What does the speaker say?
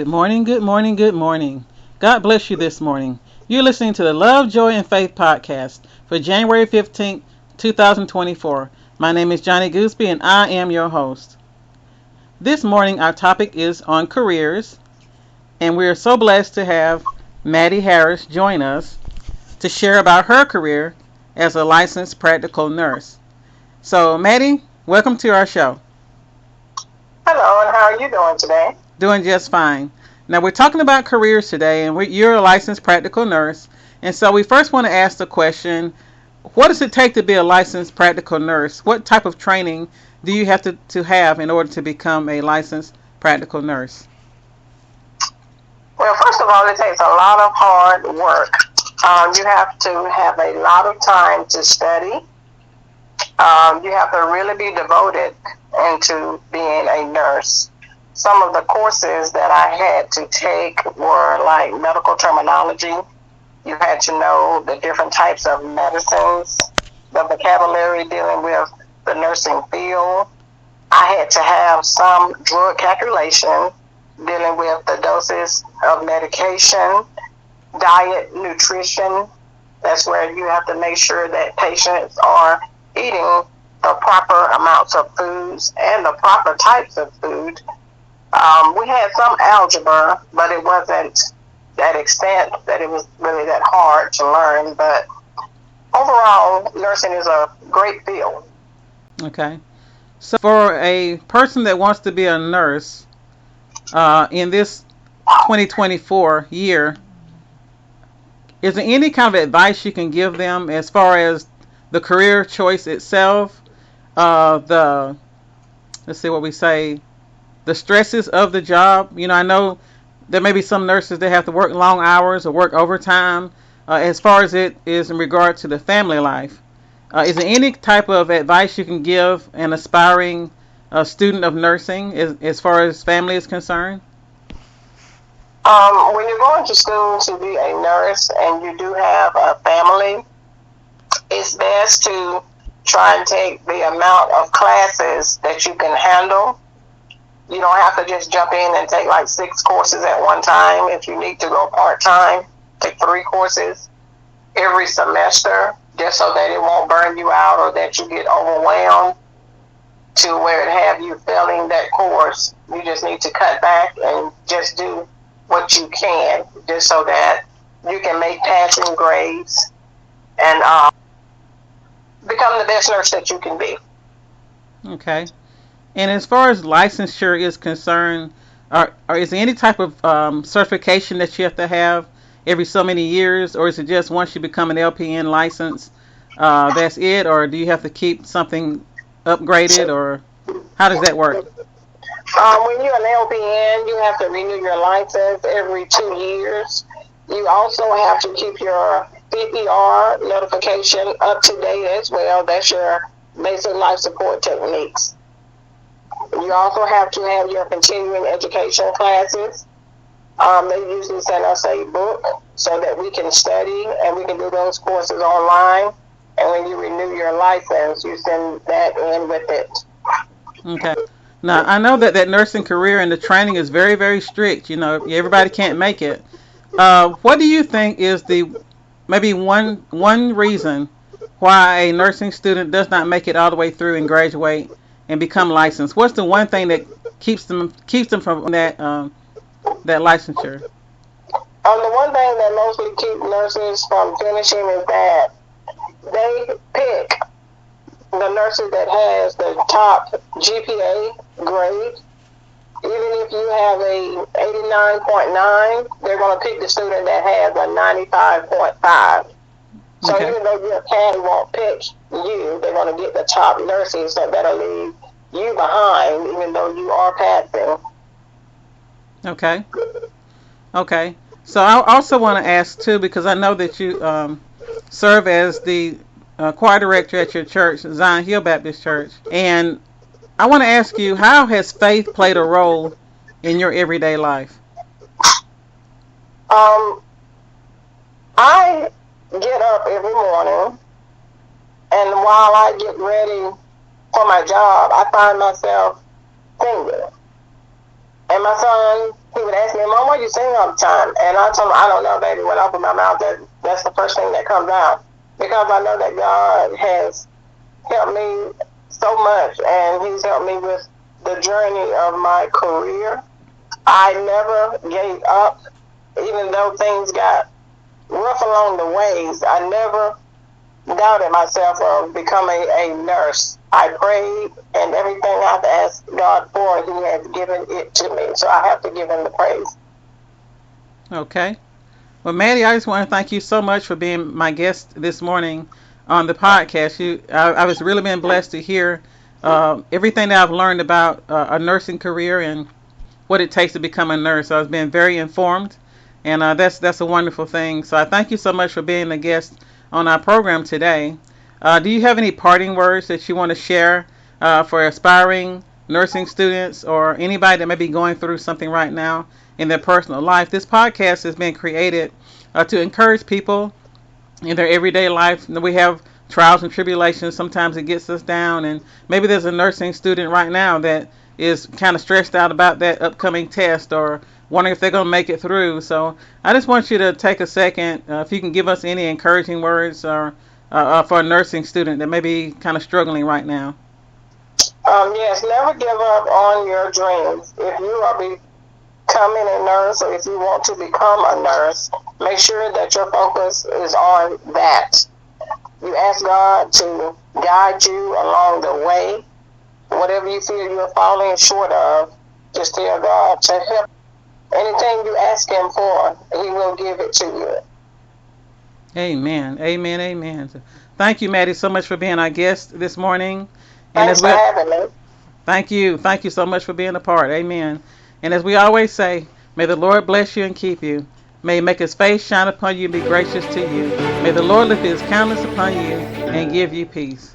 Good morning, good morning, good morning. God bless you this morning. You're listening to the Love, Joy, and Faith podcast for January 15th, 2024. My name is Johnny Gooseby, and I am your host. This morning, our topic is on careers, and we are so blessed to have Maddie Harris join us to share about her career as a licensed practical nurse. So, Maddie, welcome to our show. Hello, and how are you doing today? Doing just fine. Now we're talking about careers today, and you're a licensed practical nurse. And so we first want to ask the question, what does it take to be a licensed practical nurse? What type of training do you have to have in order to become a licensed practical nurse? Well, first of all, it takes a lot of hard work. You have to have a lot of time to study. You have to really be devoted into being a nurse. Some of the courses that I had to take were like medical terminology. You had to know the different types of medicines, the vocabulary dealing with the nursing field. I had to have some drug calculation dealing with the doses of medication, diet, nutrition. That's where you have to make sure that patients are eating the proper amounts of foods and the proper types of food. We had some algebra, but it wasn't that extent that it was really that hard to learn. But overall, nursing is a great field. Okay. So for a person that wants to be a nurse in this 2024 year, is there any kind of advice you can give them as far as the career choice itself, let's see what we say, the stresses of the job? You know, I know there may be some nurses that have to work long hours or work overtime. As far as it is in regard to the family life, is there any type of advice you can give an aspiring student of nursing as far as family is concerned? When you're going to school to be a nurse and you do have a family, it's best to try and take the amount of classes that you can handle. You don't have to just jump in and take like 6 courses at one time. If you need to go part-time, take 3 courses every semester, just so that it won't burn you out or that you get overwhelmed to where it have you failing that course. You just need to cut back and just do what you can, just so that you can make passing grades and become the best nurse that you can be. Okay. And as far as licensure is concerned, is there any type of certification that you have to have every so many years, or is it just once you become an LPN license, that's it, or do you have to keep something upgraded, or how does that work? When you're an LPN, you have to renew your license every 2 years. You also have to keep your CPR notification up to date as well. That's your basic life support techniques. You also have to have your continuing education classes. They usually send us a book so that we can study and we can do those courses online. And when you renew your license, you send that in with it. Okay. Now, I know that nursing career and the training is very, very strict. You know, everybody can't make it. What do you think is maybe one reason why a nursing student does not make it all the way through and graduate and become licensed? What's the one thing that keeps them from that licensure? The one thing that mostly keep nurses from finishing is that they pick the nurses that has the top GPA grade. Even if you have a 89.9, they're going to pick the student that has a 95.5. So Okay. even though your academy won't pick you, they're going to get the top nurses that'll leave you behind, even though you are passing. Okay. Okay. So I also want to ask too, because I know that you serve as the choir director at your church, Zion Hill Baptist Church, and I want to ask you, how has faith played a role in your everyday life? I get up every morning, and while I get ready for my job, I find myself singing. And my son He would ask me, Mom, why you sing all the time? And I told him, I don't know, baby. When I open my mouth, that's the first thing that comes out. Because I know that God has helped me so much, and He's helped me with the journey of my career. I never gave up, even though things got rough along the ways. I never doubted myself of becoming a nurse. I prayed, and everything I've asked God for, He has given it to me. So I have to give Him the praise. Okay. Well, Mattie, I just want to thank you so much for being my guest this morning on the podcast. I was really been blessed to hear everything that I've learned about a nursing career and what it takes to become a nurse. I've been very informed, and that's a wonderful thing. So I thank you so much for being a guest on our program today. Do you have any parting words that you want to share for aspiring nursing students or anybody that may be going through something right now in their personal life? This podcast has been created to encourage people in their everyday life. We have trials and tribulations. Sometimes it gets us down, and maybe there's a nursing student right now that is kind of stressed out about that upcoming test or wondering if they're going to make it through. So I just want you to take a second, if you can give us any encouraging words or for a nursing student that may be kind of struggling right now. Yes, never give up on your dreams. If you are becoming a nurse, or if you want to become a nurse, make sure that your focus is on that. You ask God to guide you along the way. Whatever you feel you're falling short of, just tell God to help. Anything you ask Him for, He will give it to you. Amen. Amen. Amen. So thank you, Mattie, so much for being our guest this morning. And Thanks as for we having me. thank you. Thank you so much for being a part. Amen. And as we always say, may the Lord bless you and keep you. May He make His face shine upon you and be gracious to you. May the Lord lift His countenance upon you and give you peace.